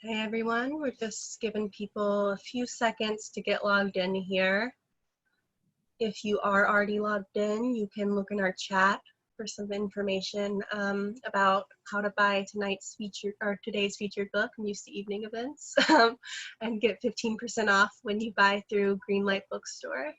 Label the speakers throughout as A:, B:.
A: Hey everyone, we're just giving people a few seconds to get logged in here. If you are already logged in, you can look in our chat for some information about how to buy today's featured book and use the evening events and get 15% off when you buy through Greenlight Bookstore.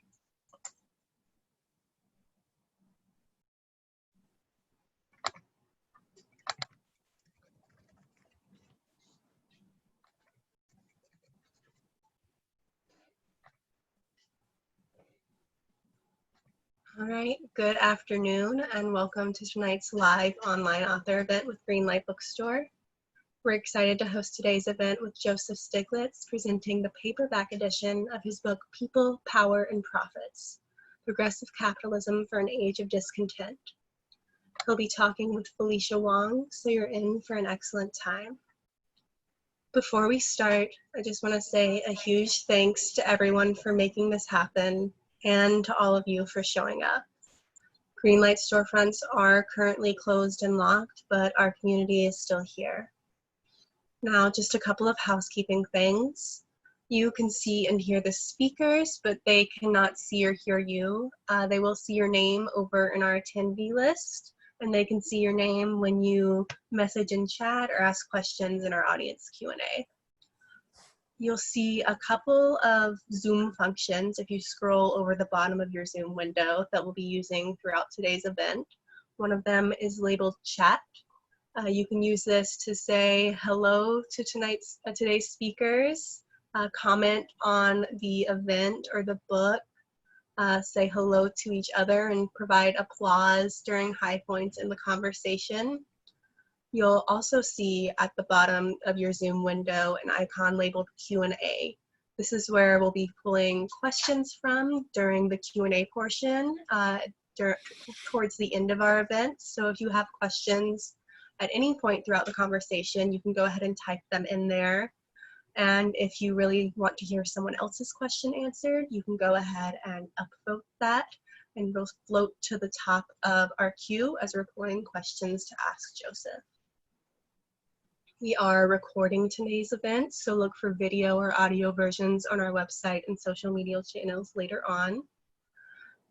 A: All right, good afternoon and welcome to tonight's live online author event with Greenlight Bookstore. We're excited to host today's event with Joseph Stiglitz presenting the paperback edition of his book, People, Power, and Profits, Progressive Capitalism for an Age of Discontent. He'll be talking with Felicia Wong, so you're in for an excellent time. Before we start, I just want to say a huge thanks to everyone for making this happen and to all of you for showing up. Greenlight storefronts are currently closed and locked, but our community is still here. Now, just a couple of housekeeping things. You can see and hear the speakers, but they cannot see or hear you. They will see your name over in our attendee list, and they can see your name when you message in chat or ask questions in our audience Q&A. You'll see a couple of Zoom functions if you scroll over the bottom of your Zoom window that we'll be using throughout today's event. One of them is labeled chat. You can use this to say hello to today's speakers, comment on the event or the book, say hello to each other, and provide applause during high points in the conversation. You'll also see at the bottom of your Zoom window an icon labeled Q&A. This is where we'll be pulling questions from during the Q&A portion towards the end of our event. So if you have questions at any point throughout the conversation, you can go ahead and type them in there. And if you really want to hear someone else's question answered, you can go ahead and upvote that, and it'll float to the top of our queue as we're pulling questions to ask Joseph. We are recording today's event, so look for video or audio versions on our website and social media channels later on.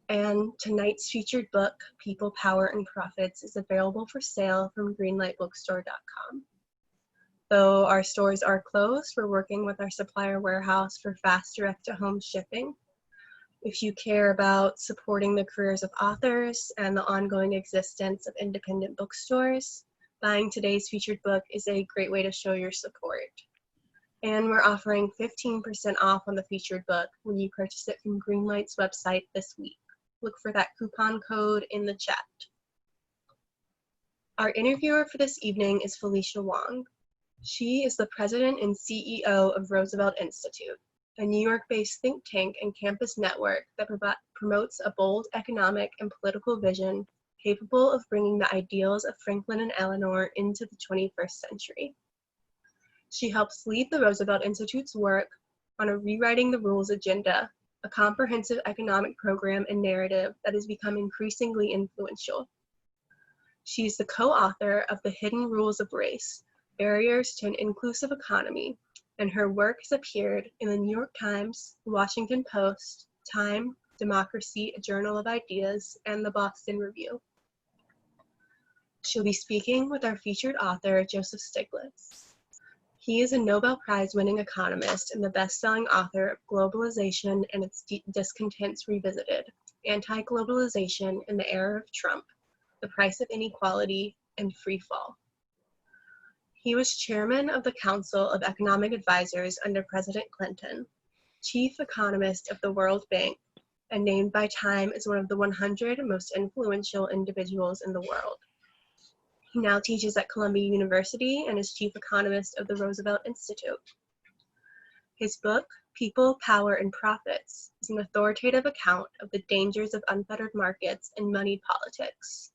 A: And tonight's featured book, People, Power, and Profits, is available for sale from greenlightbookstore.com. Though our stores are closed, we're working with our supplier warehouse for fast direct-to-home shipping. If you care about supporting the careers of authors and the ongoing existence of independent bookstores, buying today's featured book is a great way to show your support. And we're offering 15% off on the featured book when you purchase it from Greenlight's website this week. Look for that coupon code in the chat. Our interviewer for this evening is Felicia Wong. She is the president and CEO of Roosevelt Institute, a New York-based think tank and campus network that promotes a bold economic and political vision capable of bringing the ideals of Franklin and Eleanor into the 21st century. She helps lead the Roosevelt Institute's work on a Rewriting the Rules agenda, a comprehensive economic program and narrative that has become increasingly influential. She's the co-author of The Hidden Rules of Race, Barriers to an Inclusive Economy, and her work has appeared in the New York Times, The Washington Post, Time, Democracy, A Journal of Ideas, and the Boston Review. She'll be speaking with our featured author, Joseph Stiglitz. He is a Nobel Prize-winning economist and the best-selling author of Globalization and Its Discontents Revisited, Anti-Globalization in the Era of Trump, The Price of Inequality, and Free Fall. He was chairman of the Council of Economic Advisors under President Clinton, chief economist of the World Bank, and named by Time as one of the 100 most influential individuals in the world. He now teaches at Columbia University and is chief economist of the Roosevelt Institute. His book, People, Power, and Profits, is an authoritative account of the dangers of unfettered markets and money politics.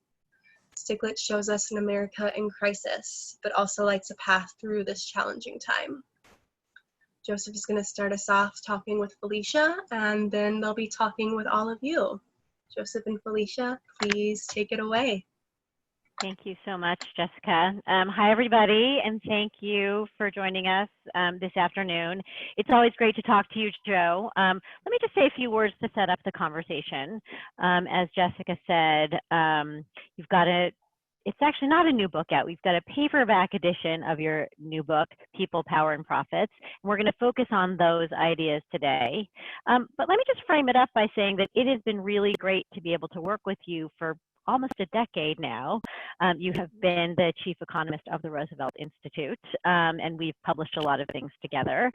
A: Stiglitz shows us an America in crisis, but also lights a path through this challenging time. Joseph is going to start us off talking with Felicia, and then they'll be talking with all of you. Joseph and Felicia, please take it away.
B: Thank you so much, Jessica. Hi, everybody, and thank you for joining us this afternoon. It's always great to talk to you, Joe. Let me just say a few words to set up the conversation. As Jessica said, you've got it's actually not a new book out. We've got a paperback edition of your new book, People, Power, and Profits. And we're going to focus on those ideas today. But let me just frame it up by saying that it has been really great to be able to work with you for almost a decade now. You have been the chief economist of the Roosevelt Institute, and we've published a lot of things together.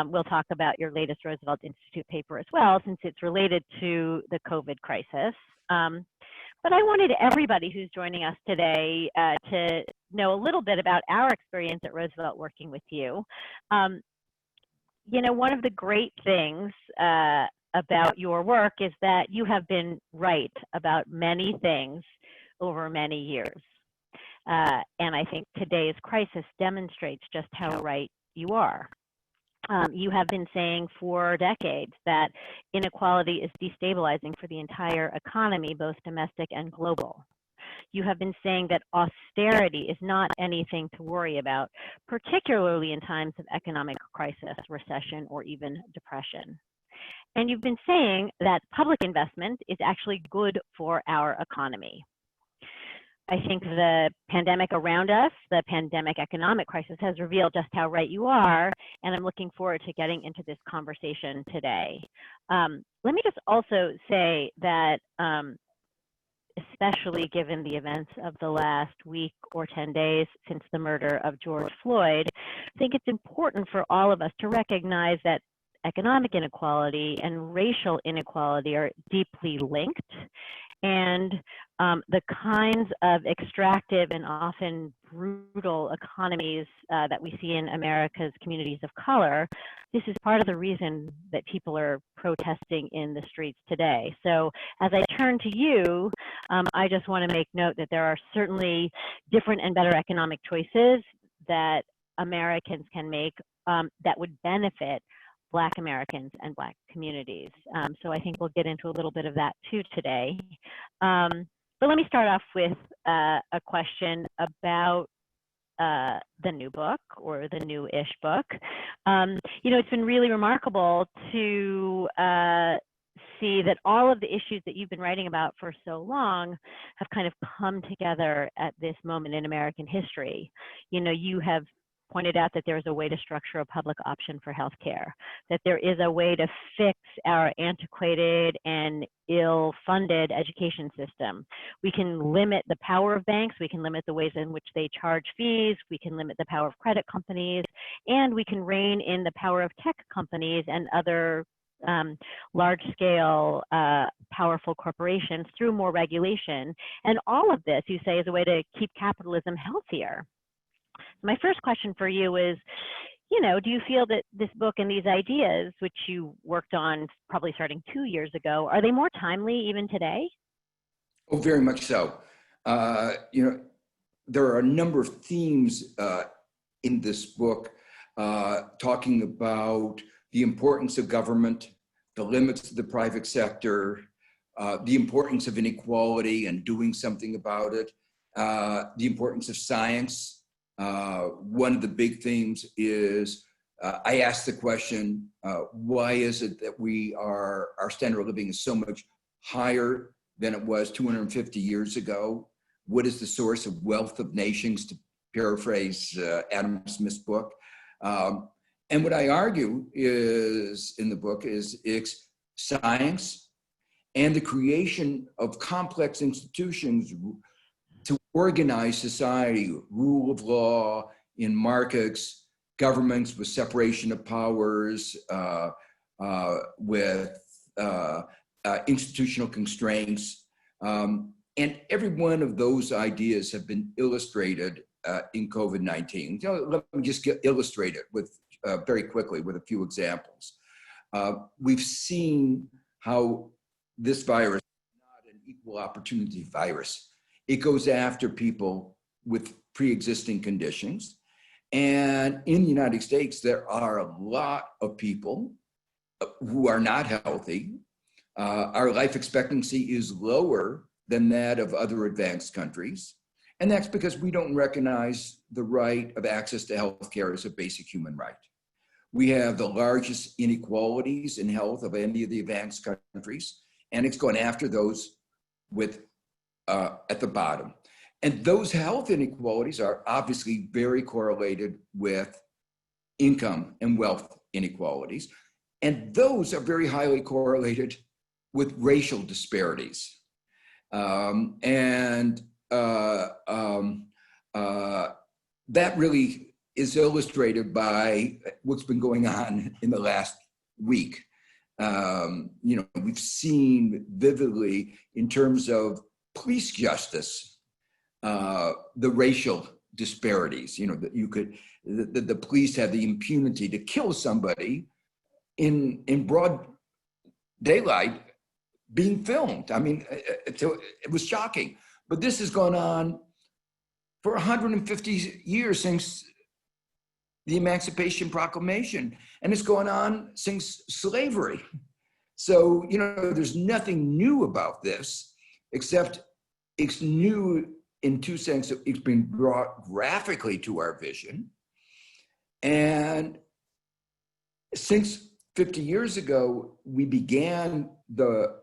B: We'll talk about your latest Roosevelt Institute paper as well, since it's related to the COVID crisis. But I wanted everybody who's joining us today to know a little bit about our experience at Roosevelt working with you. You know, one of the great things about your work is that you have been right about many things over many years. And I think today's crisis demonstrates just how right you are. You have been saying for decades that inequality is destabilizing for the entire economy, both domestic and global. You have been saying that austerity is not anything to worry about, particularly in times of economic crisis, recession, or even depression. And you've been saying that public investment is actually good for our economy. I think the pandemic around us, the pandemic economic crisis, has revealed just how right you are, and I'm looking forward to getting into this conversation today. Let me just also say that, especially given the events of the last week or 10 days since the murder of George Floyd, I think it's important for all of us to recognize that economic inequality and racial inequality are deeply linked, and the kinds of extractive and often brutal economies that we see in America's communities of color, this is part of the reason that people are protesting in the streets today. So as I turn to you, I just want to make note that there are certainly different and better economic choices that Americans can make that would benefit Black Americans and Black communities. So I think we'll get into a little bit of that too today. But let me start off with a question about the new book, or the new-ish book. You know, it's been really remarkable to see that all of the issues that you've been writing about for so long have kind of come together at this moment in American history. You know, you have pointed out that there's a way to structure a public option for healthcare, that there is a way to fix our antiquated and ill-funded education system. We can limit the power of banks, we can limit the ways in which they charge fees, we can limit the power of credit companies, and we can rein in the power of tech companies and other large-scale, powerful corporations through more regulation. And all of this, you say, is a way to keep capitalism healthier. My first question for you is, you know, do you feel that this book and these ideas, which you worked on probably starting 2 years ago, are they more timely even today?
C: Oh, very much so. You know, there are a number of themes in this book talking about the importance of government, the limits of the private sector, the importance of inequality and doing something about it, the importance of science. One of the big themes is, I asked the question, why is it that our standard of living is so much higher than it was 250 years ago? What is the source of wealth of nations, to paraphrase Adam Smith's book? And what I argue is, in the book, is it's science and the creation of complex institutions to organize society, rule of law in markets, governments with separation of powers, with institutional constraints. And every one of those ideas have been illustrated in COVID-19. You know, let me just illustrate it with very quickly with a few examples. We've seen how this virus is not an equal opportunity virus. It goes after people with pre-existing conditions. And in the United States, there are a lot of people who are not healthy. Our life expectancy is lower than that of other advanced countries. And that's because we don't recognize the right of access to healthcare as a basic human right. We have the largest inequalities in health of any of the advanced countries, and it's going after those with at the bottom. And those health inequalities are obviously very correlated with income and wealth inequalities. And those are very highly correlated with racial disparities. That really is illustrated by what's been going on in the last week. We've seen vividly in terms of police justice, the racial disparities. That the police have the impunity to kill somebody in broad daylight being filmed. I mean, it was shocking. But this has gone on for 150 years since the Emancipation Proclamation, and it's going on since slavery. So, there's nothing new about this, except it's new in two senses. It's been brought graphically to our vision. And since 50 years ago, we began the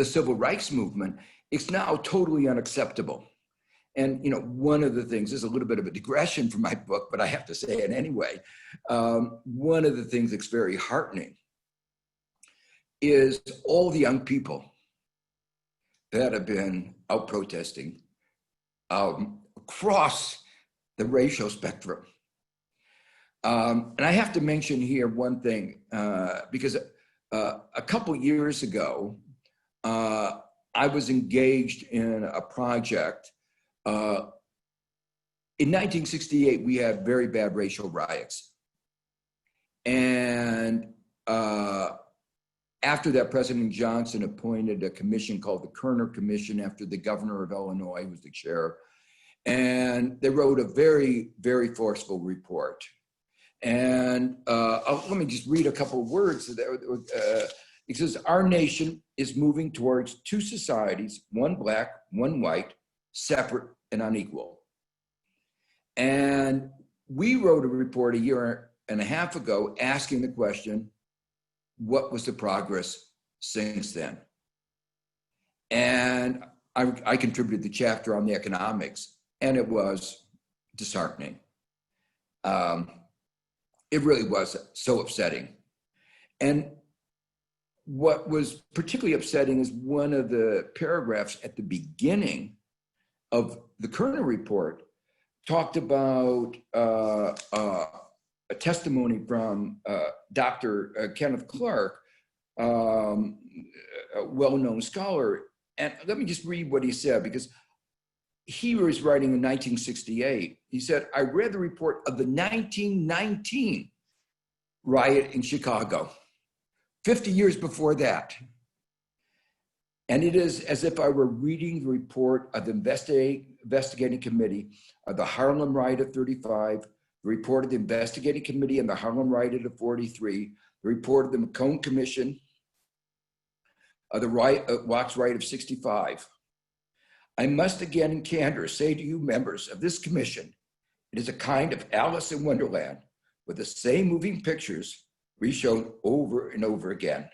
C: civil rights movement, it's now totally unacceptable. And, one of the things, is a little bit of a digression from my book, but I have to say it anyway. One of the things that's very heartening is all the young people that have been out protesting across the racial spectrum. And I have to mention here one thing, because a couple years ago, I was engaged in a project. In 1968, we had very bad racial riots. And after that, President Johnson appointed a commission called the Kerner Commission after the governor of Illinois, who was the chair. And they wrote a very, very forceful report. And let me just read a couple of words. It says, our nation is moving towards two societies, one black, one white, separate and unequal. And we wrote a report a year and a half ago asking the question, what was the progress since then? And I contributed the chapter on the economics, and it was disheartening. It really was so upsetting. And what was particularly upsetting is one of the paragraphs at the beginning of the Kerner report talked about a testimony from Dr. Kenneth Clark, a well-known scholar. And let me just read what he said, because he was writing in 1968. He said, I read the report of the 1919 riot in Chicago, 50 years before that. And it is as if I were reading the report of the investigating committee of the Harlem riot of 35, the report of the investigating committee on the Harlem riot of 43, the report of the McCone Commission of the Watts riot of 65. I must again in candor say to you members of this commission, it is a kind of Alice in Wonderland with the same moving pictures reshown over and over again,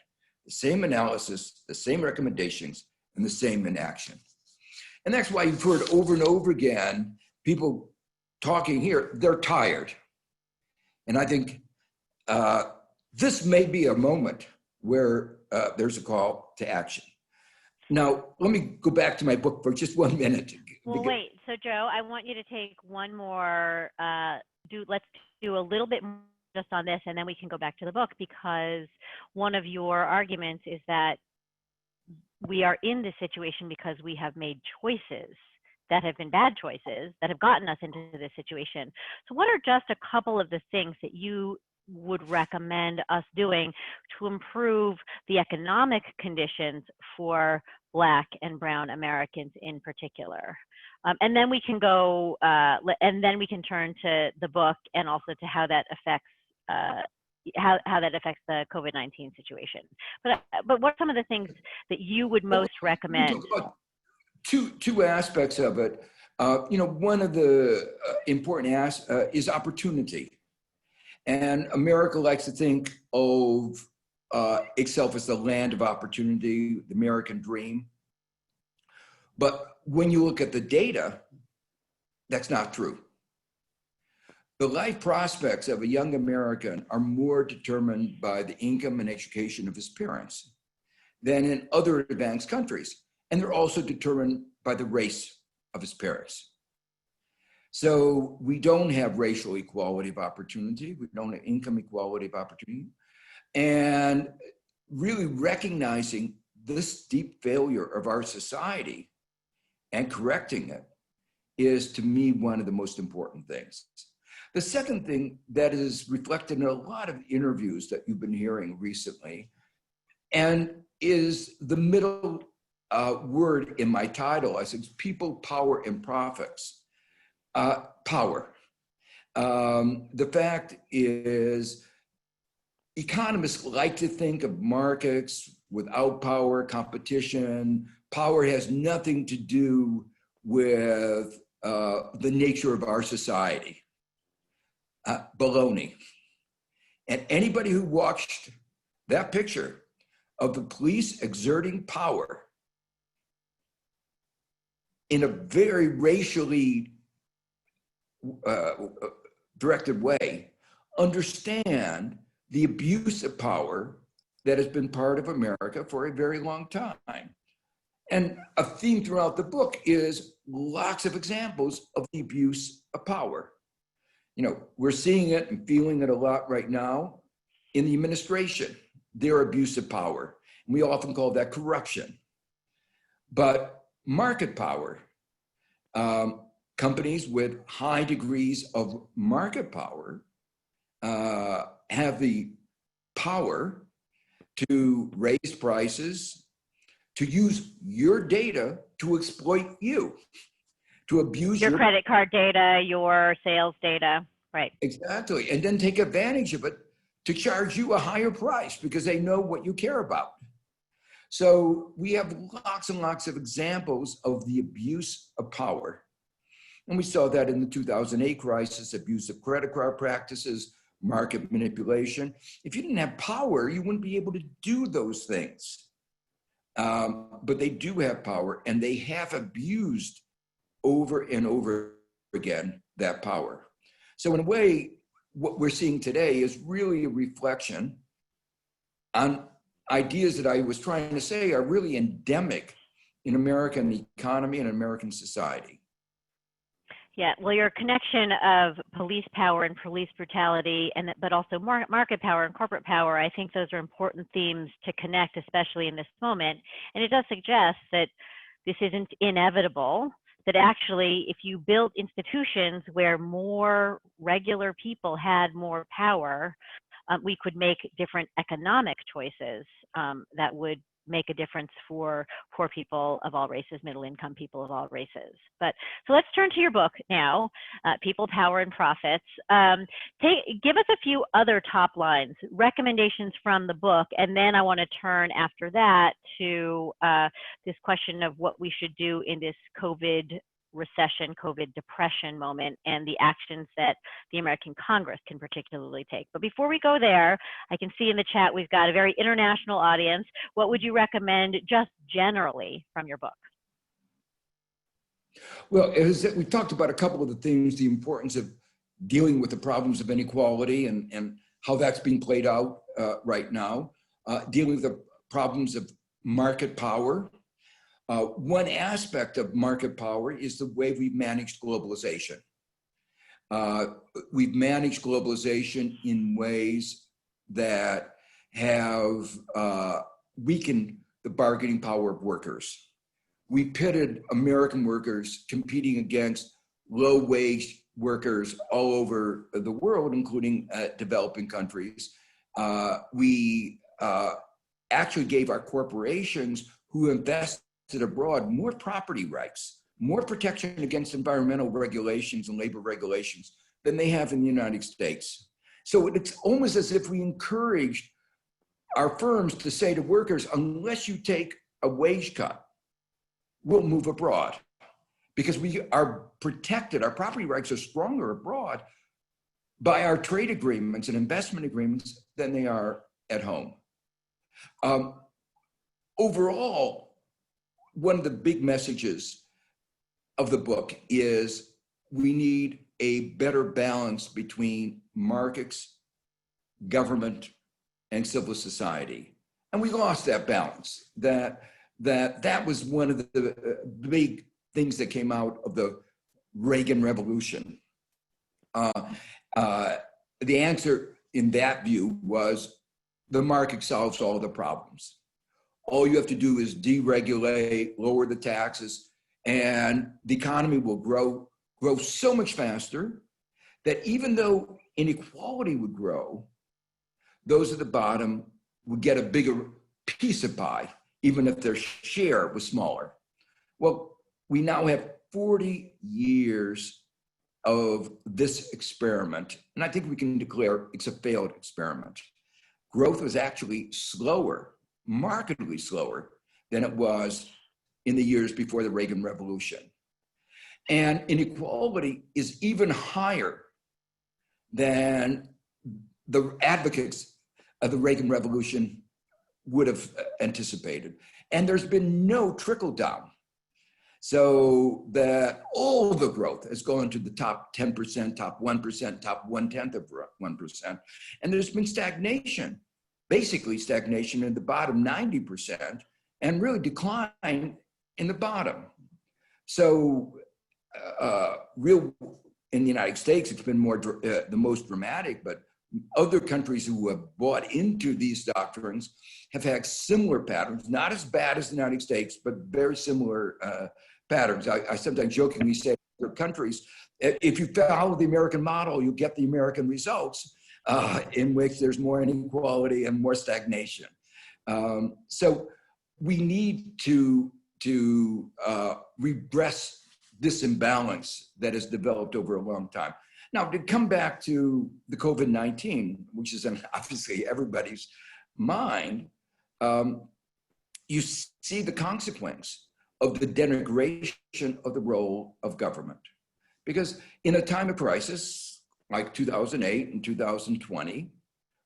C: the same analysis, the same recommendations, and the same inaction. And that's why you've heard over and over again, people talking here, they're tired. And I think this may be a moment where there's a call to action. Now, let me go back to my book for just 1 minute.
B: Well, wait. So, Joe, I want you to take one more, let's do a little bit more just on this, and then we can go back to the book, because one of your arguments is that we are in this situation because we have made choices that have been bad choices that have gotten us into this situation. So what are just a couple of the things that you would recommend us doing to improve the economic conditions for Black and Brown Americans in particular? And then we can go, and then we can turn to the book and also to how that affects how that affects the COVID-19 situation. But what are some of the things that you would most recommend?
C: Two aspects of it. One of the important is opportunity. And America likes to think of itself as the land of opportunity, the American dream. But when you look at the data, that's not true. The life prospects of a young American are more determined by the income and education of his parents than in other advanced countries. And they're also determined by the race of his parents. So we don't have racial equality of opportunity. We don't have income equality of opportunity. And really recognizing this deep failure of our society and correcting it is, to me, one of the most important things. The second thing that is reflected in a lot of interviews that you've been hearing recently, and is the middle word in my title. I said people, power, and profits. Power. The fact is, economists like to think of markets without power, competition. Power has nothing to do with the nature of our society. Baloney. And anybody who watched that picture of the police exerting power in a very racially directed way understand the abuse of power that has been part of America for a very long time. And a theme throughout the book is lots of examples of the abuse of power. We're seeing it and feeling it a lot right now in the administration, their abuse of power. And we often call that corruption. But market power, companies with high degrees of market power have the power to raise prices, to use your data to exploit you, to abuse
B: your credit card data, your sales data, right?
C: Exactly, and then take advantage of it to charge you a higher price because they know what you care about. So we have lots and lots of examples of the abuse of power. And we saw that in the 2008 crisis, abuse of credit card practices, market manipulation. If you didn't have power, you wouldn't be able to do those things. But they do have power, and they have abused over and over again that power. So in a way, what we're seeing today is really a reflection on ideas that I was trying to say are really endemic in American economy and American society.
B: Yeah, well, your connection of police power and police brutality, but also market power and corporate power, I think those are important themes to connect, especially in this moment. And it does suggest that this isn't inevitable, that actually if you built institutions where more regular people had more power, we could make different economic choices that would make a difference for poor people of all races, middle-income people of all races. So let's turn to your book now, People, Power, and Profits. Give us a few other top lines, recommendations from the book, and then I want to turn after that to this question of what we should do in this COVID recession, COVID depression moment, and the actions that the American Congress can particularly take. But before we go there, I can see in the chat we've got a very international audience. What would you recommend just generally from your book?
C: Well, we talked about a couple of the things, the importance of dealing with the problems of inequality and how that's being played out right now, dealing with the problems of market power. One aspect of market power is the way we've managed globalization. We've managed globalization in ways that have weakened the bargaining power of workers. We pitted American workers competing against low-wage workers all over the world, including developing countries. We actually gave our corporations who invested abroad more property rights, more protection against environmental regulations and labor regulations than they have in the United States. So it's almost as if we encouraged our firms to say to workers, unless you take a wage cut, we'll move abroad, because we are protected, our property rights are stronger abroad by our trade agreements and investment agreements than they are at home. Overall, one of the big messages of the book is we need a better balance between markets, government, and civil society. And we lost that balance. That was one of the big things that came out of the Reagan Revolution. The answer in that view was the market solves all the problems. All you have to do is deregulate, lower the taxes, and the economy will grow so much faster that even though inequality would grow, those at the bottom would get a bigger piece of pie, even if their share was smaller. Well, we now have 40 years of this experiment, and I think we can declare it's a failed experiment. Growth was actually slower, markedly slower than it was in the years before the Reagan Revolution. And inequality is even higher than the advocates of the Reagan Revolution would have anticipated. And there's been no trickle down. So that all the growth has gone to the top 10%, top 1%, top 1/10 of 1%. And there's been stagnation, basically stagnation in the bottom 90%, and really decline in the bottom. So real in the United States, it's been more the most dramatic, but other countries who have bought into these doctrines have had similar patterns, not as bad as the United States, but very similar patterns. I sometimes jokingly say other countries, if you follow the American model, you get the American results in which there's more inequality and more stagnation. So we need to redress this imbalance that has developed over a long time. Now, to come back to the COVID-19, which is in obviously everybody's mind, you see the consequence of the denigration of the role of government. Because in a time of crisis, like 2008 and 2020,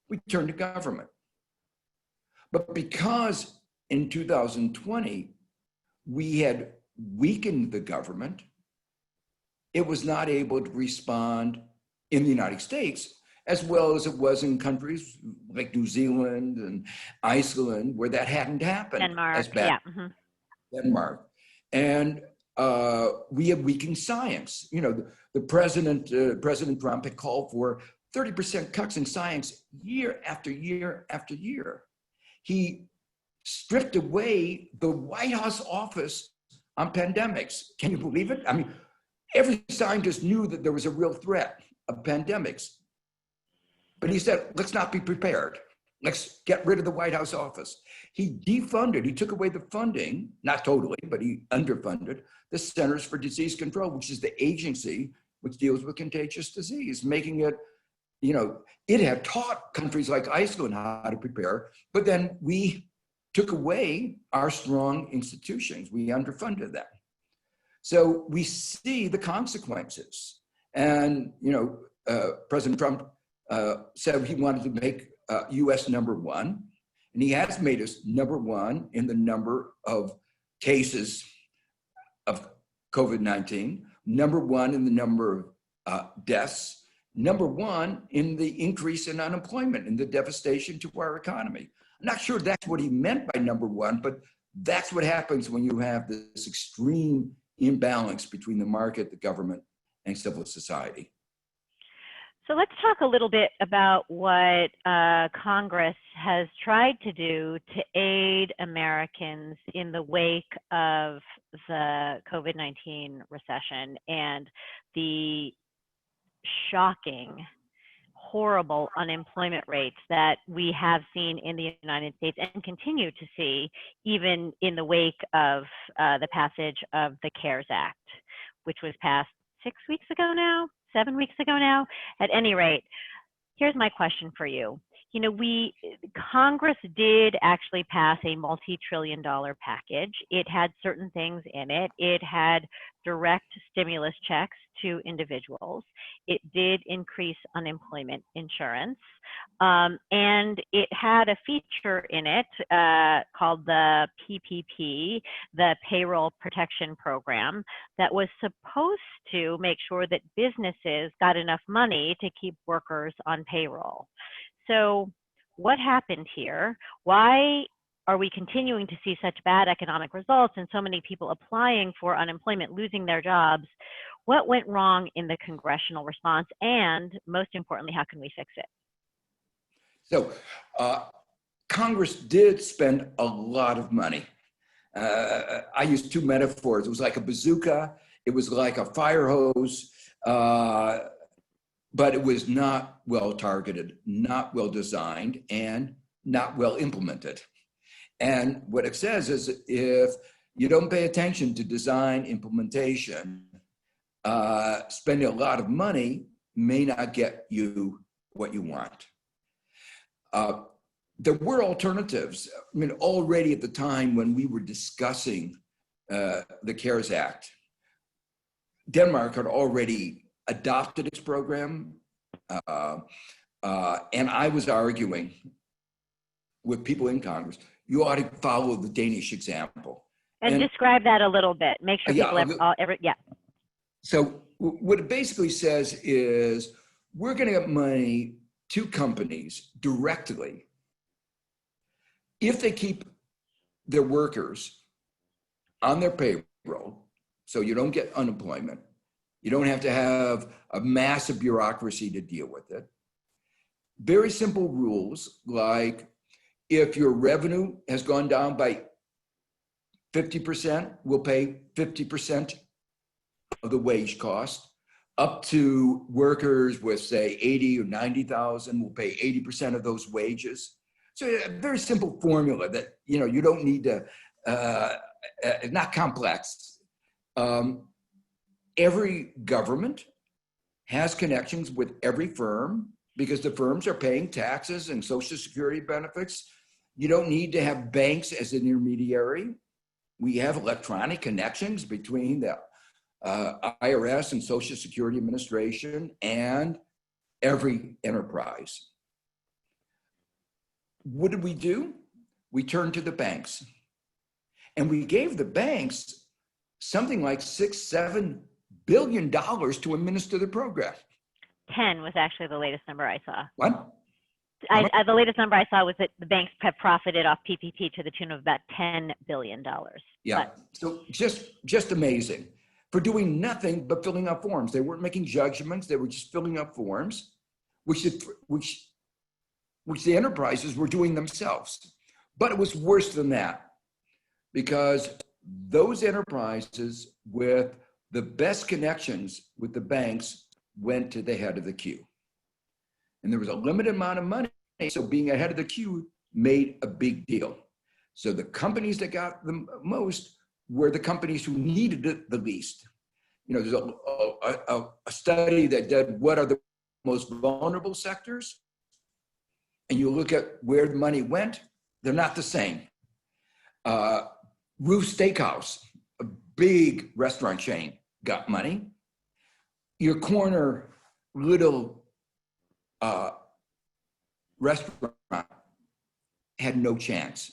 C: we turned to government. But because in 2020, we had weakened the government, it was not able to respond in the United States as well as it was in countries like New Zealand and Iceland, where that hadn't happened.
B: Denmark,
C: as bad.
B: yeah. Mm-hmm.
C: Denmark. And we have weakened science. You know, the President Trump had called for 30% cuts in science year after year after year. He stripped away the White House office on pandemics. Can you believe it? I mean, every scientist knew that there was a real threat of pandemics. But he said, let's not be prepared. Let's get rid of the White House office. He defunded, he took away the funding, not totally, but he underfunded the Centers for Disease Control, which is the agency which deals with contagious disease, making it, you know, it had taught countries like Iceland how to prepare, but then we took away our strong institutions. We underfunded them. So we see the consequences. And, you know, President Trump said he wanted to make US #1, and he has made us #1 in the number of cases of COVID-19, #1 in the number of deaths, #1 in the increase in unemployment and the devastation to our economy. I'm not sure that's what he meant by #1, but that's what happens when you have this extreme imbalance between the market, the government, and civil society.
B: So let's talk a little bit about what Congress has tried to do to aid Americans in the wake of the COVID-19 recession and the shocking, horrible unemployment rates that we have seen in the United States and continue to see even in the wake of the passage of the CARES Act, which was passed 6 weeks ago now, 7 weeks ago now. At any rate, here's my question for you. you know, Congress did actually pass a multi-trillion-dollar package. It had certain things in it. It had direct stimulus checks to individuals. It did increase unemployment insurance. And it had a feature in it called the PPP, the Payroll Protection Program, that was supposed to make sure that businesses got enough money to keep workers on payroll. So what happened here? Why are we continuing to see such bad economic results and so many people applying for unemployment, losing their jobs? What went wrong in the congressional response? And most importantly, how can we fix it?
C: So Congress did spend a lot of money. I use two metaphors. It was like a bazooka. It was like a fire hose. But it was not well targeted, not well designed, and not well implemented. And what it says is if you don't pay attention to design implementation, spending a lot of money may not get you what you want. There were alternatives. I mean, already at the time when we were discussing the CARES Act, Denmark had already adopted its program, and I was arguing with people in Congress, you ought to follow the Danish example.
B: And describe that a little bit. Make sure people
C: So what it basically says is we're going to get money to companies directly if they keep their workers on their payroll, so you don't get unemployment. You don't have to have a massive bureaucracy to deal with it. Very simple rules, like if your revenue has gone down by 50%, we'll pay 50% of the wage cost. Up to workers with, say, 80 or 90,000, we'll pay 80% of those wages. So a very simple formula that, you know, you don't need to, not complex. Every government has connections with every firm because the firms are paying taxes and Social Security benefits. You don't need to have banks as an intermediary. We have electronic connections between the IRS and Social Security Administration and every enterprise. What did we do? We turned to the banks. And we gave the banks something like $6-7 billion to administer the program.
B: 10 was actually the latest number I saw.
C: What?
B: The latest number I saw was that the banks have profited off PPP to the tune of about $10 billion.
C: Yeah, so just amazing. For doing nothing but filling out forms. They weren't making judgments, they were just filling out forms, which the enterprises were doing themselves. But it was worse than that, because those enterprises with the best connections with the banks went to the head of the queue. And there was a limited amount of money, so being ahead of the queue made a big deal. So the companies that got the most were the companies who needed it the least. You know, there's a study that did what are the most vulnerable sectors, and you look at where the money went, they're not the same. Ruth Steakhouse, a big restaurant chain, got money. Your corner little restaurant had no chance.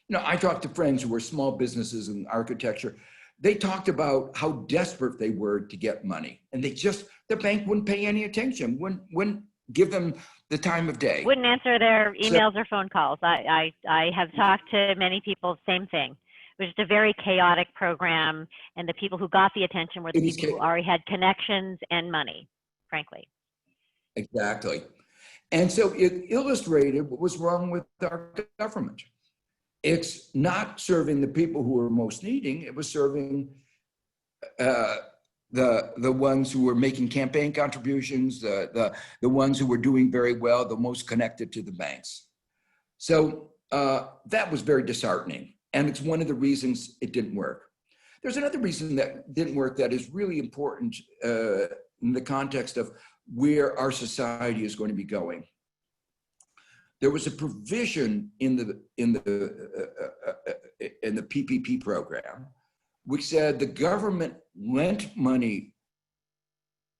C: You know, I talked to friends who were small businesses in architecture. They talked about how desperate they were to get money, and the bank wouldn't pay any attention, wouldn't give them the time of day.
B: Wouldn't answer their emails or phone calls. I have talked to many people, same thing. It was just a very chaotic program, and the people who got the attention were the people who already had connections and money, frankly.
C: Exactly. And so it illustrated what was wrong with our government. It's not serving the people who are most needing. It was serving the ones who were making campaign contributions, the ones who were doing very well, the most connected to the banks. So that was very disheartening. And it's one of the reasons it didn't work. There's another reason that didn't work that is really important in the context of where our society is going to be going. there was a provision in the PPP program which said the government lent money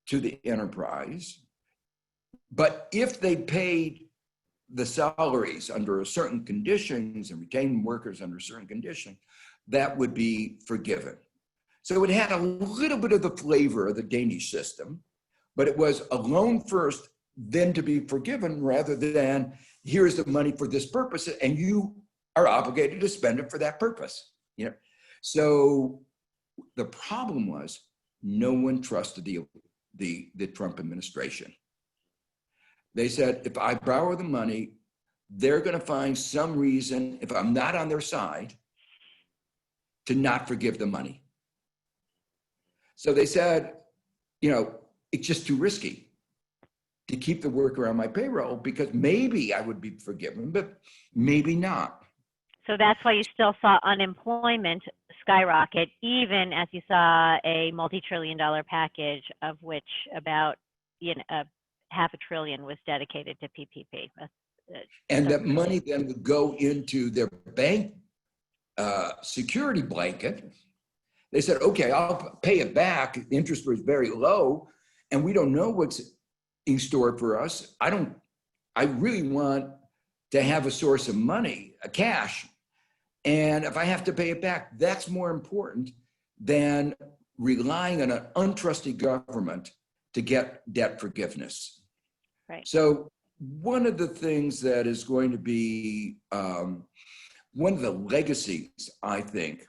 C: to the enterprise, but if they paid the salaries under certain conditions and retained workers under certain conditions, that would be forgiven. So it had a little bit of the flavor of the Danish system, but it was a loan first, then to be forgiven, rather than here's the money for this purpose, and you are obligated to spend it for that purpose. You know, so the problem was no one trusted the Trump administration. They said, if I borrow the money, they're going to find some reason, if I'm not on their side, to not forgive the money. So they said, you know, it's just too risky to keep the worker on my payroll because maybe I would be forgiven, but maybe not.
B: So that's why you still saw unemployment skyrocket, even as you saw a multi-trillion-dollar package, of which about $500 billion was dedicated to PPP.
C: And that money then would go into their bank security blanket. They said, okay, I'll pay it back. The interest rate is very low, and we don't know what's in store for us. I really want to have a source of money, a cash. And if I have to pay it back, that's more important than relying on an untrusted government to get debt forgiveness.
B: Right.
C: So one of the things that is going to be one of the legacies, I think,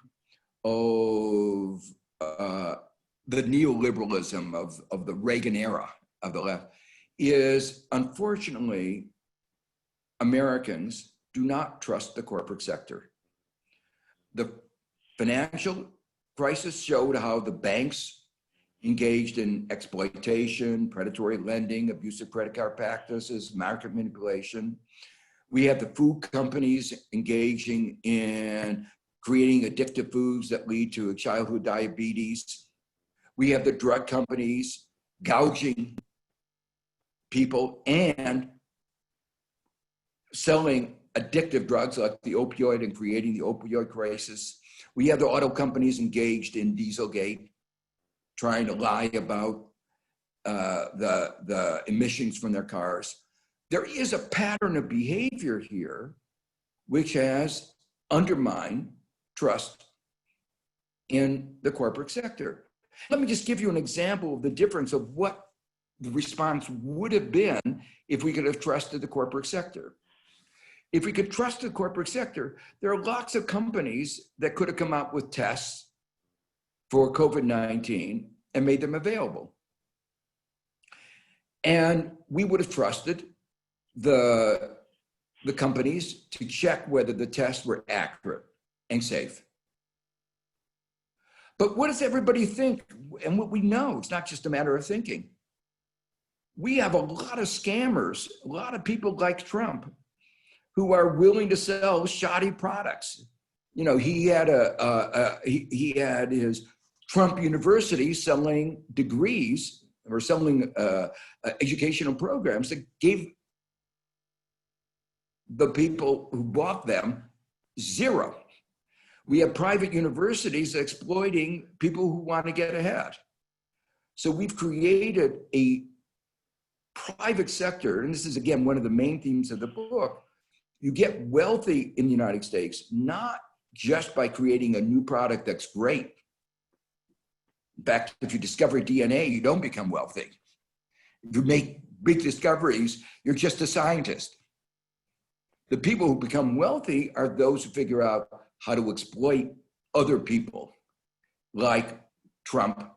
C: of the neoliberalism of the Reagan era of the left is, unfortunately, Americans do not trust the corporate sector. The financial crisis showed how the banks engaged in exploitation, predatory lending, abusive credit card practices, market manipulation. We have the food companies engaging in creating addictive foods that lead to childhood diabetes. We have the drug companies gouging people and selling addictive drugs like the opioid and creating the opioid crisis. We have the auto companies engaged in Dieselgate, trying to lie about the emissions from their cars. There is a pattern of behavior here which has undermined trust in the corporate sector. Let me just give you an example of the difference of what the response would have been if we could have trusted the corporate sector. If we could trust the corporate sector, there are lots of companies that could have come out with tests for COVID-19 and made them available. And we would have trusted the companies to check whether the tests were accurate and safe. But what does everybody think? And what we know, it's not just a matter of thinking. We have a lot of scammers, a lot of people like Trump who are willing to sell shoddy products. You know, he had he had his Trump University selling degrees or selling educational programs that gave the people who bought them zero. We have private universities exploiting people who want to get ahead. So we've created a private sector, and this is again one of the main themes of the book. You get wealthy in the United States, not just by creating a new product that's great. In fact, if you discover DNA, you don't become wealthy. If you make big discoveries, you're just a scientist. The people who become wealthy are those who figure out how to exploit other people, like Trump,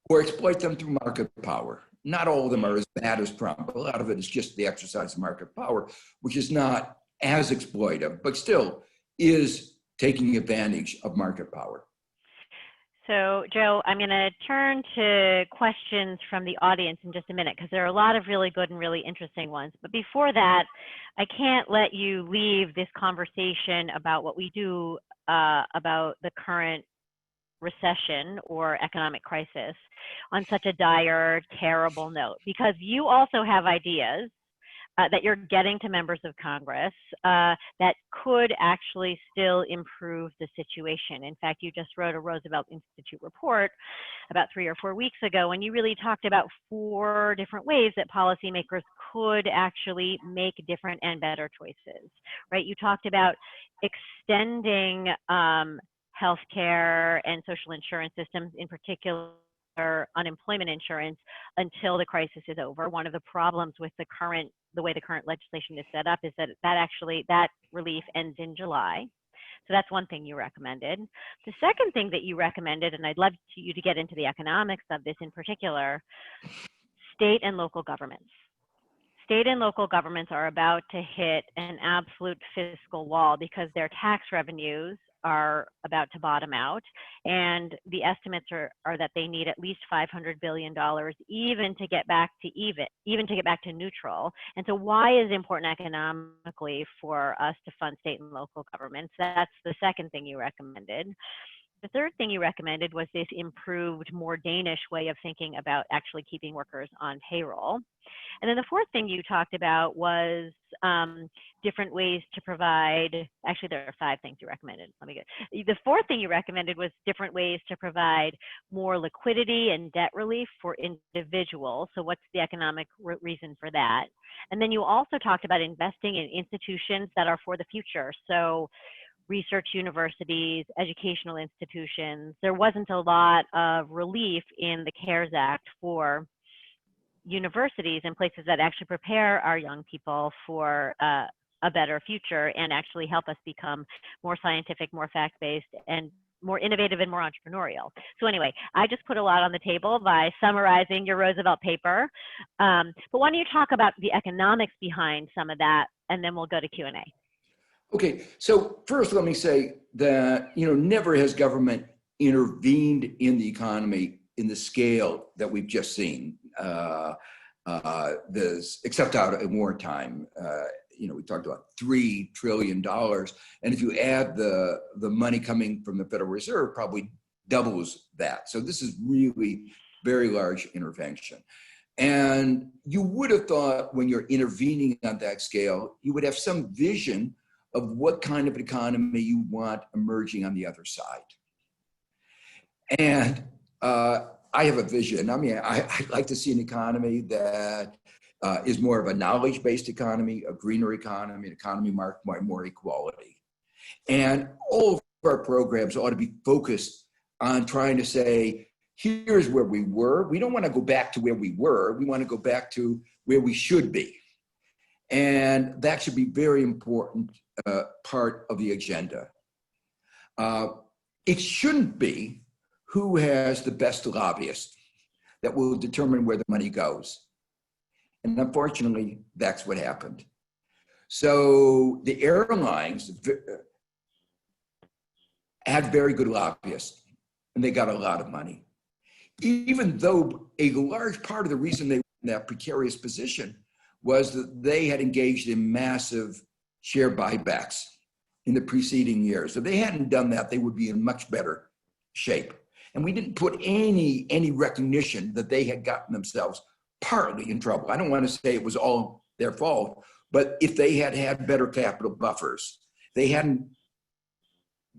C: or exploit them through market power. Not all of them are as bad as Trump. A lot of it is just the exercise of market power, which is not as exploitive, but still is taking advantage of market power.
B: So, Joe, I'm going to turn to questions from the audience in just a minute, because there are a lot of really good and really interesting ones. But before that, I can't let you leave this conversation about what we do about the current recession or economic crisis on such a dire, terrible note, because you also have ideas that you're getting to members of Congress that could actually still improve the situation. In fact, you just wrote a Roosevelt Institute report about 3 or 4 weeks ago, and you really talked about 4 different ways that policymakers could actually make different and better choices, right? You talked about extending healthcare and social insurance systems, in particular unemployment insurance, until the crisis is over. One of the problems with the way the current legislation is set up is that relief ends in July. So that's one thing you recommended. The second thing that you recommended, and I'd love you to get into the economics of this in particular, state and local governments. State and local governments are about to hit an absolute fiscal wall because their tax revenues are about to bottom out, and the estimates are that they need at least $500 billion even to get back to neutral. And so why is it important economically for us to fund state and local governments? That's the second thing you recommended. The third thing you recommended was this improved, more Danish way of thinking about actually keeping workers on payroll. And then the fourth thing you talked about was different ways to provide, actually there are 5 things you recommended. The fourth thing you recommended was different ways to provide more liquidity and debt relief for individuals. So what's the economic reason for that? And then you also talked about investing in institutions that are for the future. So research universities, educational institutions. There wasn't a lot of relief in the CARES Act for universities and places that actually prepare our young people for a better future and actually help us become more scientific, more fact-based, and more innovative and more entrepreneurial. So anyway, I just put a lot on the table by summarizing your Roosevelt paper. But why don't you talk about the economics behind some of that, and then we'll go to Q&A.
C: Okay, so first let me say that, never has government intervened in the economy in the scale that we've just seen, except out in wartime. We talked about $3 trillion. And if you add the money coming from the Federal Reserve, probably doubles that. So this is really very large intervention. And you would have thought when you're intervening on that scale, you would have some vision of what kind of economy you want emerging on the other side. And I have a vision. I'd like to see an economy that is more of a knowledge-based economy, a greener economy, an economy marked by more equality. And all of our programs ought to be focused on trying to say, here's where we were. We don't want to go back to where we were. We want to go back to where we should be. And that should be very important part of the agenda. It shouldn't be who has the best lobbyist that will determine where the money goes. And unfortunately, that's what happened. So the airlines had very good lobbyists, and they got a lot of money. Even though a large part of the reason they were in that precarious position was that they had engaged in massive share buybacks in the preceding years. If they hadn't done that, they would be in much better shape. And we didn't put any recognition that they had gotten themselves partly in trouble. I don't want to say it was all their fault, but if they had had better capital buffers, they hadn't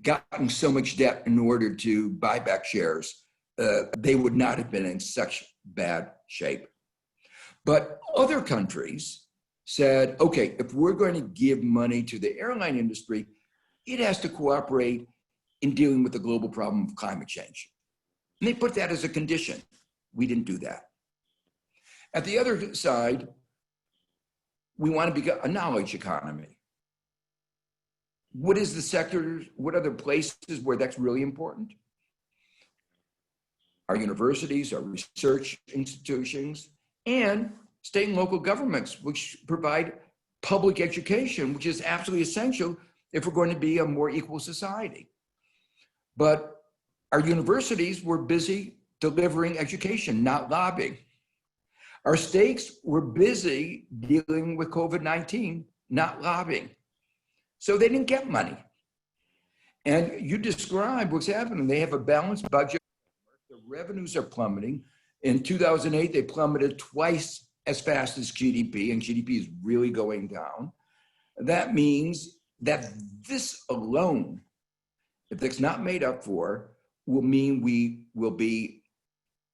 C: gotten so much debt in order to buy back shares, they would not have been in such bad shape. But other countries said, okay, if we're going to give money to the airline industry, it has to cooperate in dealing with the global problem of climate change. And they put that as a condition. We didn't do that. At the other side, we want to be a knowledge economy. What is the sector? What are the places where that's really important? Our universities, our research institutions, and state and local governments, which provide public education, which is absolutely essential if we're going to be a more equal society. But our universities were busy delivering education, not lobbying. Our states were busy dealing with COVID-19, not lobbying. So they didn't get money. And you describe what's happening. They have a balanced budget. The revenues are plummeting. In 2008, they plummeted twice as fast as GDP, and GDP is really going down, that means that this alone, if it's not made up for, will mean we will be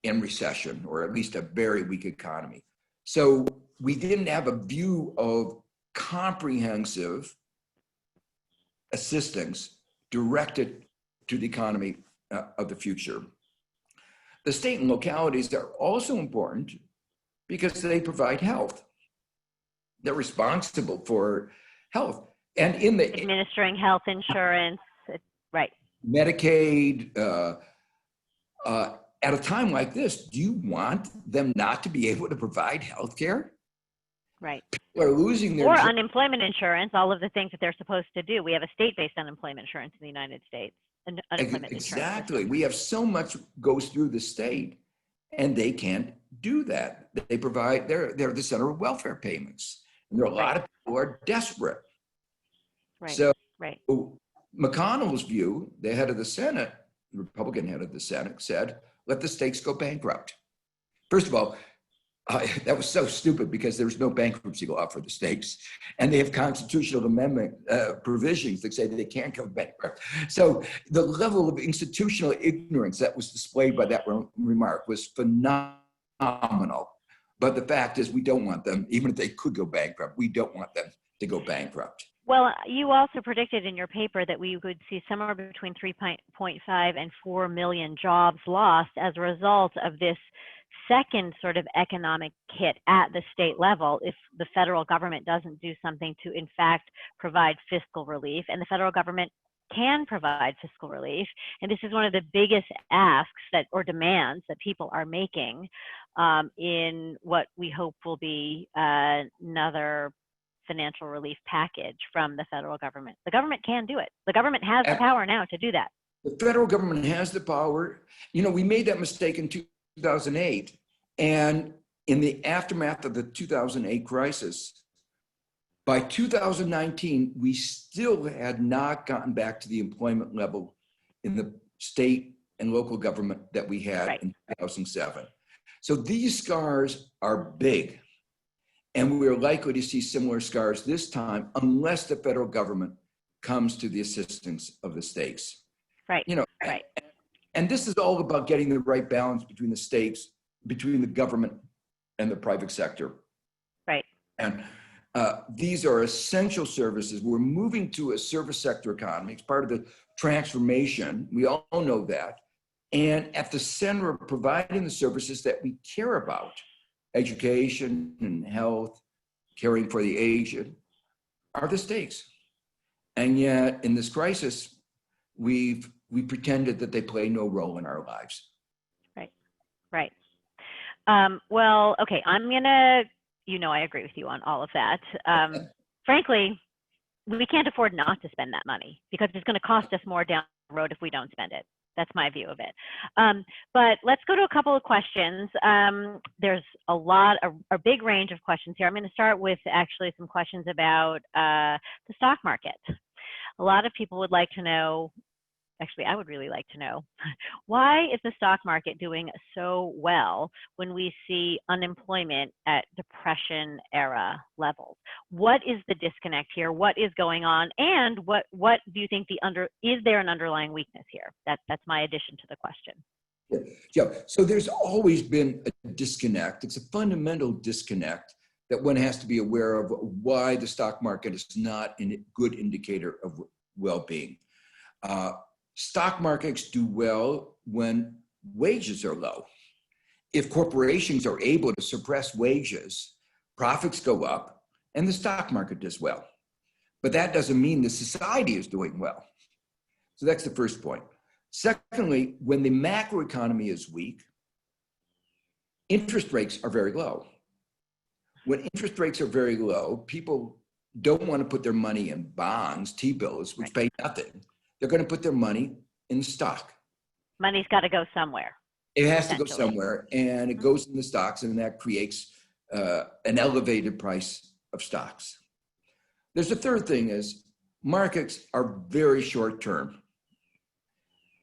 C: in recession, or at least a very weak economy. So we didn't have a view of comprehensive assistance directed to the economy of the future. The state and localities are also important because they provide health. They're responsible for health. And in the
B: administering health insurance, right.
C: Medicaid, at a time like this, do you want them not to be able to provide health care?
B: Right.
C: People are losing their
B: or
C: jobs.
B: Unemployment insurance, all of the things that they're supposed to do. We have a state-based unemployment insurance in the United States. Unemployment
C: Exactly.
B: insurance.
C: We have so much goes through the state, and they can't do that. They provide, they're the center of welfare payments. And there are a lot of people who are desperate.
B: Right.
C: So
B: right.
C: McConnell's view, the head of the Senate, the Republican head of the Senate, said, let the states go bankrupt. First of all, that was so stupid because there's no bankruptcy law for the states, and they have constitutional amendment provisions that say that they can't go bankrupt. So the level of institutional ignorance that was displayed by that remark was phenomenal. But the fact is, we don't want them, even if they could go bankrupt, we don't want them to go bankrupt.
B: Well, you also predicted in your paper that we would see somewhere between 3.5 and 4 million jobs lost as a result of this second sort of economic hit at the state level if the federal government doesn't do something to, in fact, provide fiscal relief. And the federal government can provide fiscal relief. And this is one of the biggest asks that, or demands that people are making in what we hope will be another financial relief package from the federal government. The government can do it. The government has the power now to do that.
C: The federal government has the power. You know, we made that mistake in 2008. And in the aftermath of the 2008 crisis, by 2019, we still had not gotten back to the employment level in the state and local government that we had in 2007. So these scars are big. And we're likely to see similar scars this time unless the federal government comes to the assistance of the states.
B: Right.
C: You know, and this is all about getting the right balance between the states, between the government and the private sector.
B: Right.
C: And these are essential services. We're moving to a service sector economy. It's part of the transformation. We all know that. And at the center of providing the services that we care about, education and health, caring for the aged, are the states. And yet in this crisis, we pretended that they play no role in our lives.
B: Right, right. Well, okay, I'm gonna, I agree with you on all of that. Frankly, we can't afford not to spend that money because it's gonna cost us more down the road if we don't spend it. That's my view of it. But let's go to a couple of questions. There's a big range of questions here. I'm going to start with actually some questions about the stock market. A lot of people would like to know, actually, I would really like to know, why is the stock market doing so well when we see unemployment at Depression era levels? What is the disconnect here? What is going on? And what do you think is there an underlying weakness here? That's my addition to the question.
C: Yeah, so there's always been a disconnect. It's a fundamental disconnect that one has to be aware of why the stock market is not a good indicator of well-being. Stock markets do well when wages are low. If corporations are able to suppress wages, profits go up and the stock market does well. But that doesn't mean the society is doing well. So that's the first point. Secondly, when the macroeconomy is weak, interest rates are very low. When interest rates are very low, people don't want to put their money in bonds, T-bills, which pay nothing. They're going to put their money in stock.
B: Money's got to go somewhere.
C: It has to go somewhere, and it goes in the stocks, and that creates an elevated price of stocks. There's a third thing is markets are very short term.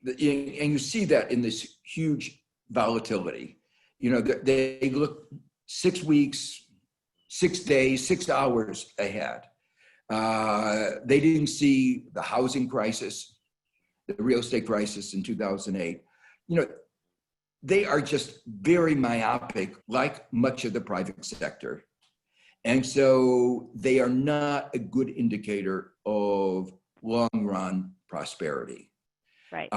C: And you see that in this huge volatility. They look 6 weeks, 6 days, 6 hours ahead. They didn't see the housing crisis, the real estate crisis in 2008. You know, they are just very myopic, like much of the private sector. And so they are not a good indicator of long-run prosperity.
B: Right.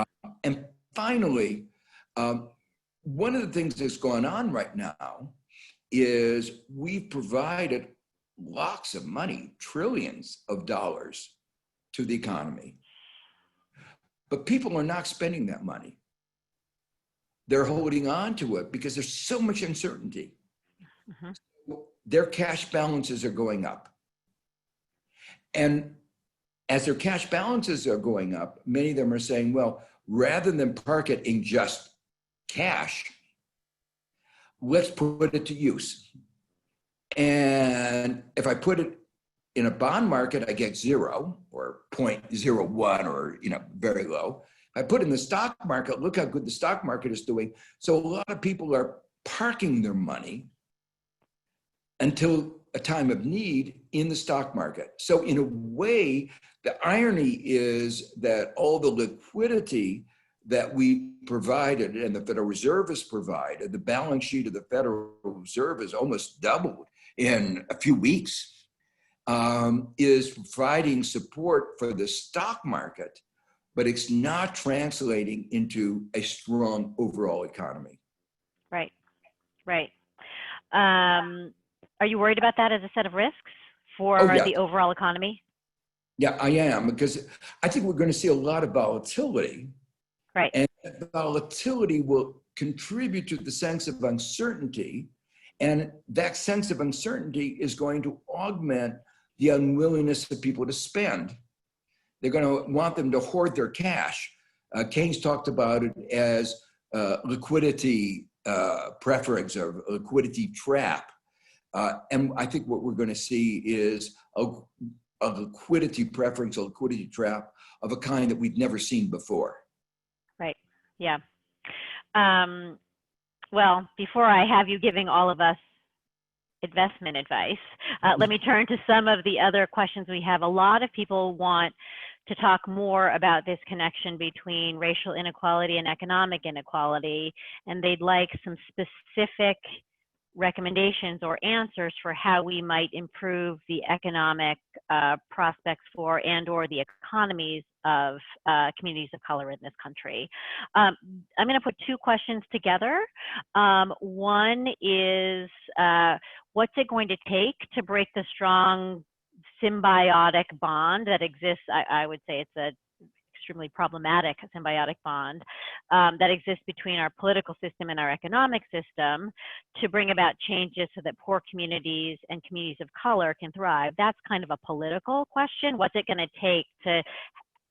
C: And finally, one of the things that's going on right now is we've provided lots of money, trillions of dollars to the economy. But people are not spending that money. They're holding on to it because there's so much uncertainty. Mm-hmm. Their cash balances are going up. And as their cash balances are going up, many of them are saying, well, rather than park it in just cash, let's put it to use. And if I put it in a bond market, I get 0 or 0.01 or, you know, very low. If I put it in the stock market, look how good the stock market is doing. So a lot of people are parking their money until a time of need in the stock market. So in a way, the irony is that all the liquidity that we provided and the Federal Reserve has provided, the balance sheet of the Federal Reserve has almost doubled in a few weeks, is providing support for the stock market, but it's not translating into a strong overall economy.
B: Right, right. Are you worried about that as a set of risks for the overall economy?
C: Yeah, I am, because I think we're going to see a lot of volatility.
B: Right.
C: And that volatility will contribute to the sense of uncertainty. And that sense of uncertainty is going to augment the unwillingness of people to spend. They're going to want them to hoard their cash. Keynes talked about it as liquidity preference or liquidity trap. And I think what we're going to see is a liquidity preference, a liquidity trap of a kind that we've never seen before.
B: Right. Yeah. Well, before I have you giving all of us investment advice, let me turn to some of the other questions we have. A lot of people want to talk more about this connection between racial inequality and economic inequality, and they'd like some specific recommendations or answers for how we might improve the economic prospects for and/or the economies of communities of color in this country. I'm going to put two questions together. One is, what's it going to take to break the strong symbiotic bond that exists? I would say it's a extremely problematic symbiotic bond that exists between our political system and our economic system to bring about changes so that poor communities and communities of color can thrive. That's kind of a political question. What's it going to take to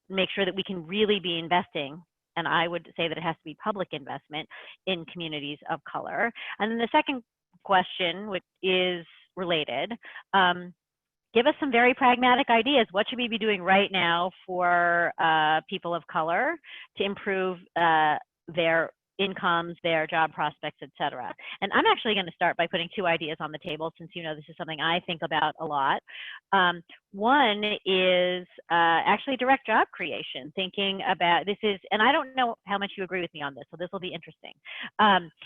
B: make sure that we can really be investing? And I would say that it has to be public investment in communities of color. And then the second question, which is related, give us some very pragmatic ideas. What should we be doing right now for people of color to improve their incomes, their job prospects, et cetera? And I'm actually going to start by putting two ideas on the table, since you know this is something I think about a lot. One is actually direct job creation, thinking about this is, and I don't know how much you agree with me on this, so this will be interesting.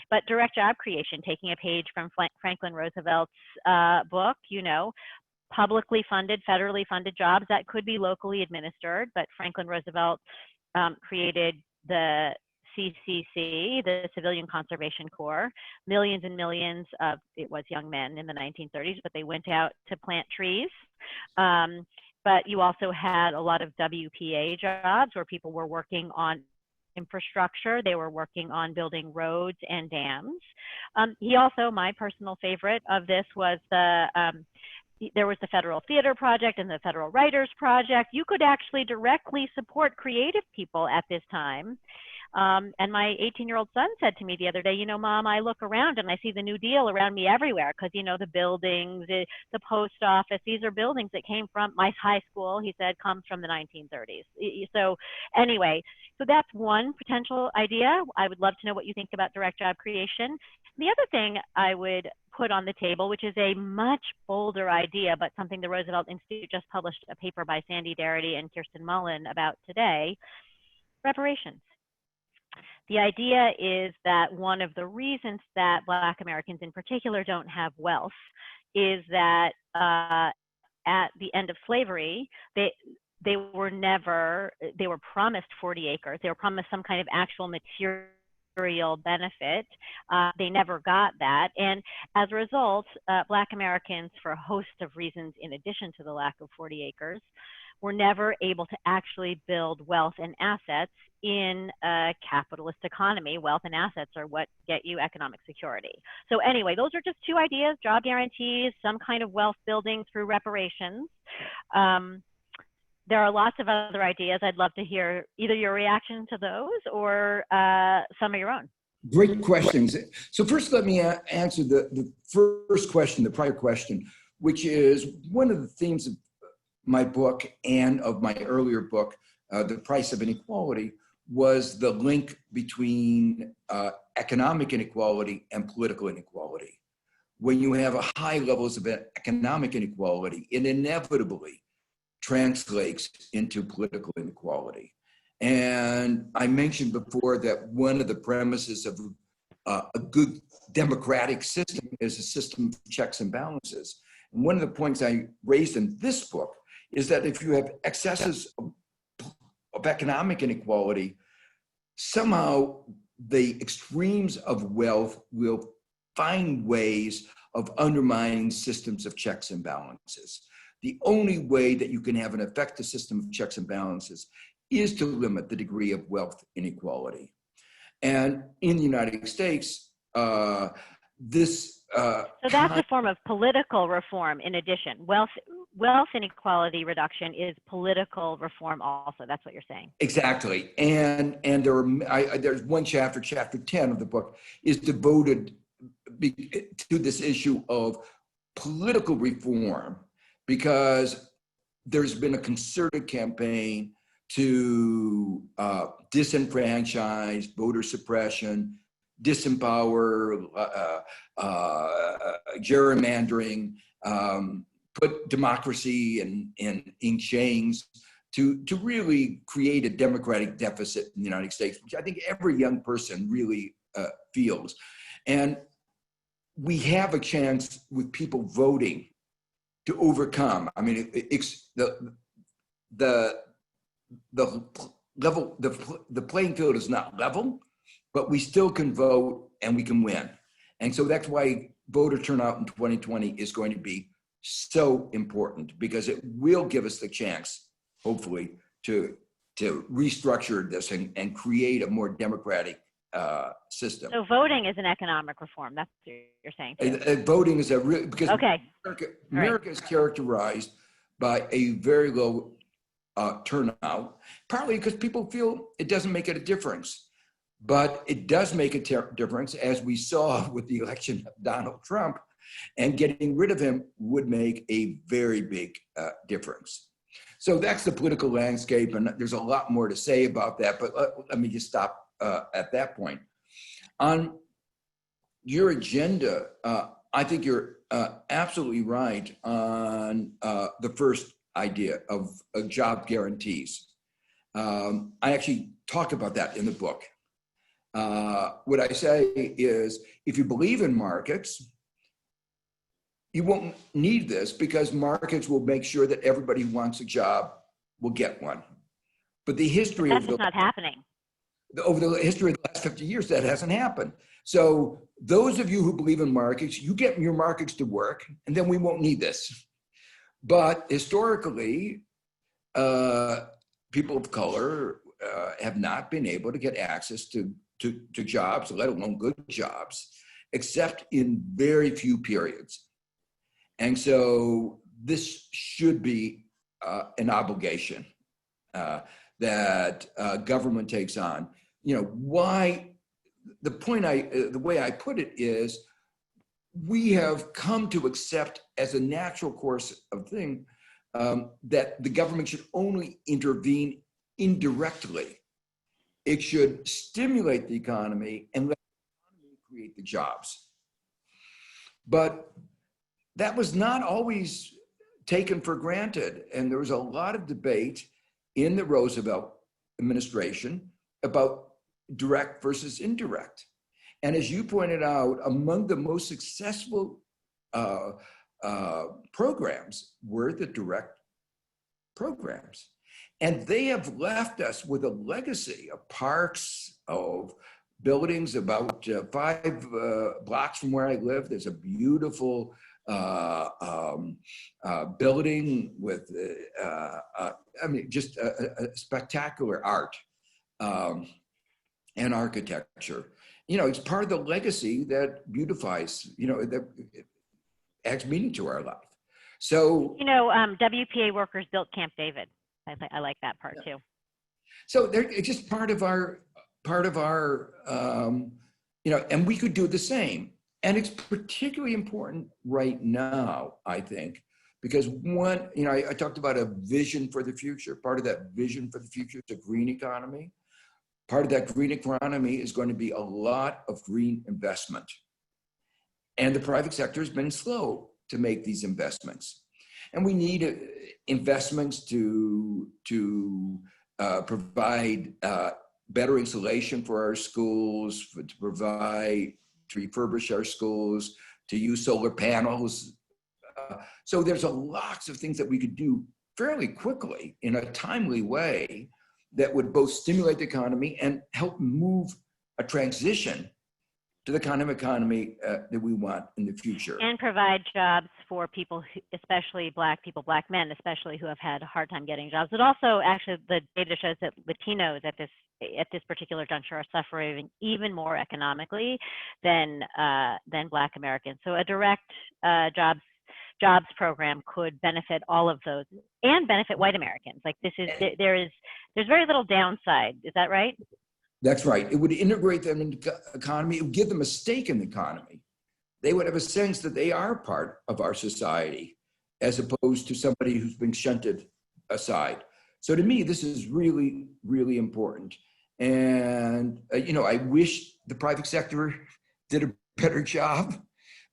B: But direct job creation, taking a page from Franklin Roosevelt's book, you know, publicly funded, federally funded jobs that could be locally administered, but Franklin Roosevelt created the CCC, the Civilian Conservation Corps. Millions and millions of, it was young men in the 1930s, but they went out to plant trees. But you also had a lot of WPA jobs where people were working on infrastructure. They were working on building roads and dams. He also, my personal favorite of this was there was the Federal Theater Project and the Federal Writers Project. You could actually directly support creative people at this time. And my 18-year-old son said to me the other day, you know, Mom, I look around and I see the New Deal around me everywhere, because, you know, the buildings, the post office, these are buildings that came from my high school, he said, comes from the 1930s. So anyway, so that's one potential idea. I would love to know what you think about direct job creation. The other thing I would put on the table, which is a much bolder idea, but something the Roosevelt Institute just published a paper by Sandy Darity and Kirsten Mullen about today, reparations. The idea is that one of the reasons that Black Americans in particular don't have wealth is that at the end of slavery, they were promised 40 acres. They were promised some kind of actual material benefit. They never got that. And as a result, Black Americans, for a host of reasons in addition to the lack of 40 acres, were never able to actually build wealth and assets in a capitalist economy. Wealth and assets are what get you economic security. So anyway, those are just two ideas: job guarantees, some kind of wealth building through reparations. There are lots of other ideas. I'd love to hear either your reaction to those or some of your own.
C: Great questions. So first, let me answer the first question, the prior question, which is one of the themes of my book and of my earlier book, The Price of Inequality, was the link between economic inequality and political inequality. When you have high levels of economic inequality, it inevitably translates into political inequality. And I mentioned before that one of the premises of a good democratic system is a system of checks and balances. And one of the points I raised in this book is that if you have excesses of economic inequality, somehow the extremes of wealth will find ways of undermining systems of checks and balances. The only way that you can have an effective system of checks and balances is to limit the degree of wealth inequality. And in the United States, so
B: that's a form of political reform in addition. Wealth inequality reduction is political reform also. That's what you're saying.
C: Exactly. And there's one chapter, chapter 10 of the book, is devoted to this issue of political reform, because there's been a concerted campaign to disenfranchise, voter suppression, disempower, gerrymandering, put democracy in chains to really create a democratic deficit in the United States, which I think every young person really feels. And we have a chance with people voting to overcome. I mean, the playing field is not level, but we still can vote and we can win. And so that's why voter turnout in 2020 is going to be so important, because it will give us the chance, hopefully, to restructure this and create a more democratic system.
B: So voting is an economic reform. That's what you're saying too.
C: Voting is because
B: okay.
C: America is characterized by a very low turnout, partly because people feel it doesn't make it a difference. But it does make a difference, as we saw with the election of Donald Trump, and getting rid of him would make a very big difference. So that's the political landscape, and there's a lot more to say about that, but let me just stop at that point. On your agenda, I think you're absolutely right on the first idea of job guarantees. I actually talk about that in the book. What I say is, if you believe in markets, you won't need this, because markets will make sure that everybody who wants a job will get one. But the history
B: that's not happening.
C: Over the history of the last 50 years, that hasn't happened. So those of you who believe in markets, you get your markets to work, and then we won't need this. But historically, people of color have not been able to get access to jobs, let alone good jobs, except in very few periods. And so this should be an obligation that government takes on. You know, why, the way I put it is, we have come to accept as a natural course of thing that the government should only intervene indirectly. It should stimulate the economy and let the economy create the jobs. But that was not always taken for granted. And there was a lot of debate in the Roosevelt administration about direct versus indirect. And as you pointed out, among the most successful programs were the direct programs. And they have left us with a legacy of parks, of buildings. About 5 blocks from where I live, there's a beautiful building with, just a spectacular art and architecture. It's part of the legacy that beautifies, that adds meaning to our life. So,
B: WPA workers built Camp David. I like that part too.
C: So it's just part of our, and we could do the same. And it's particularly important right now, I think, because one, I talked about a vision for the future. Part of that vision for the future is a green economy. Part of that green economy is going to be a lot of green investment. And the private sector has been slow to make these investments. And we need investments to provide better insulation for our schools, to refurbish our schools, to use solar panels. So there's lots of things that we could do fairly quickly in a timely way that would both stimulate the economy and help move a transition to the kind of economy that we want in the future.
B: And provide jobs for people, especially Black people, Black men, especially, who have had a hard time getting jobs. But also, actually, the data shows that Latinos at this particular juncture are suffering even more economically than Black Americans. So a direct jobs program could benefit all of those and benefit white Americans. Like there's very little downside. Is that right?
C: That's right. It would integrate them into the economy. It would give them a stake in the economy. They would have a sense that they are part of our society, as opposed to somebody who's been shunted aside. So to me, this is really, really important. And, I wish the private sector did a better job,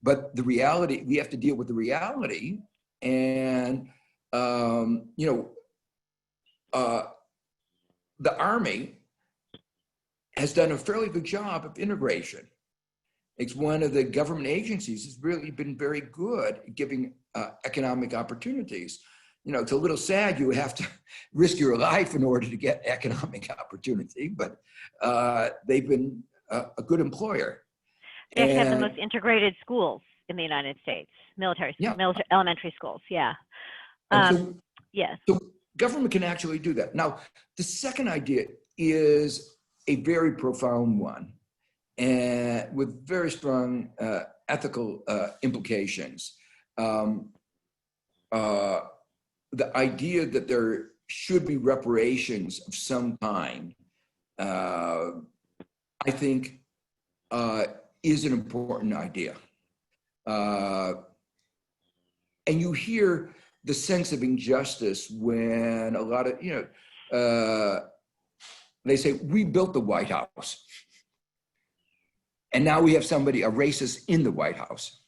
C: but the reality, we have to deal with the reality. And, the Army has done a fairly good job of integration. It's one of the government agencies that's really been very good at giving economic opportunities. It's a little sad you have to risk your life in order to get economic opportunity, but they've been a good employer.
B: They actually have the most integrated schools in the United States, military elementary schools, yeah. Yes.
C: So government can actually do that. Now, the second idea is a very profound one, and with very strong ethical implications. The idea that there should be reparations of some kind, I think, is an important idea. And you hear the sense of injustice when a lot of, they say, we built the White House. And now we have somebody, a racist, in the White House.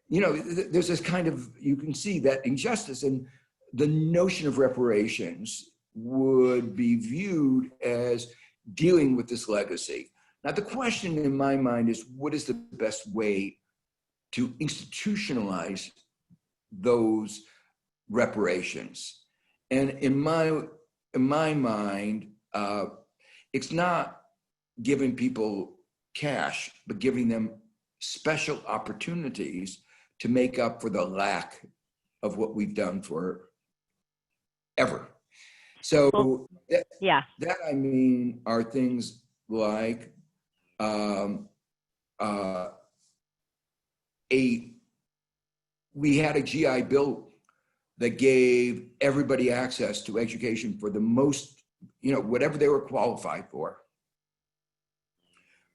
C: There's this kind of, you can see that injustice, and the notion of reparations would be viewed as dealing with this legacy. Now, the question in my mind is, what is the best way to institutionalize those reparations? And in my mind, it's not giving people cash, but giving them special opportunities to make up for the lack of what we've done for ever. So that I mean are things like we had a GI Bill that gave everybody access to education for the most, whatever they were qualified for.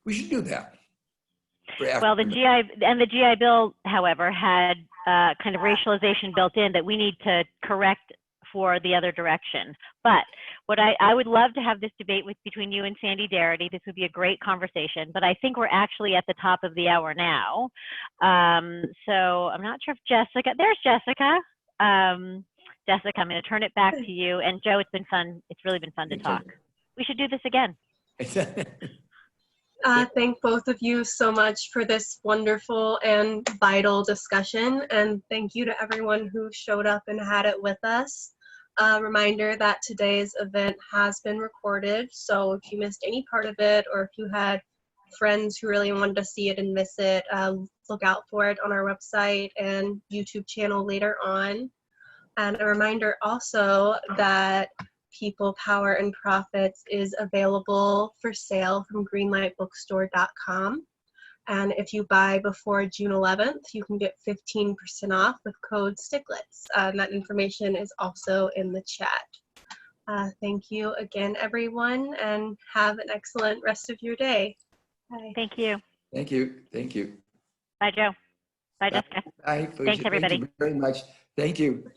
C: We should do that.
B: Well, the GI Bill, however, had kind of racialization built in that we need to correct for the other direction. But what I would love to have this debate between you and Sandy Darity. This would be a great conversation, but I think we're actually at the top of the hour now. So I'm not sure if Jessica, there's Jessica. Jessica, I'm going to turn it back to you. And Joe, it's been fun. It's really been fun to talk. We should do this again.
A: Thank both of you so much for this wonderful and vital discussion. And thank you to everyone who showed up and had it with us. Reminder that today's event has been recorded. So if you missed any part of it, or if you had friends who really wanted to see it and miss it, look out for it on our website and YouTube channel later on. And a reminder also that People, Power, and Profits is available for sale from greenlightbookstore.com. And if you buy before June 11th, you can get 15% off with code Stiglitz. And that information is also in the chat. Thank you again, everyone, and have an excellent rest of your day. Bye.
B: Thank you.
C: Thank you. Thank you.
B: Bye, Joe. Bye, Jessica.
C: Bye, Felicia.
B: Thanks, everybody.
C: Thank you very much. Thank you.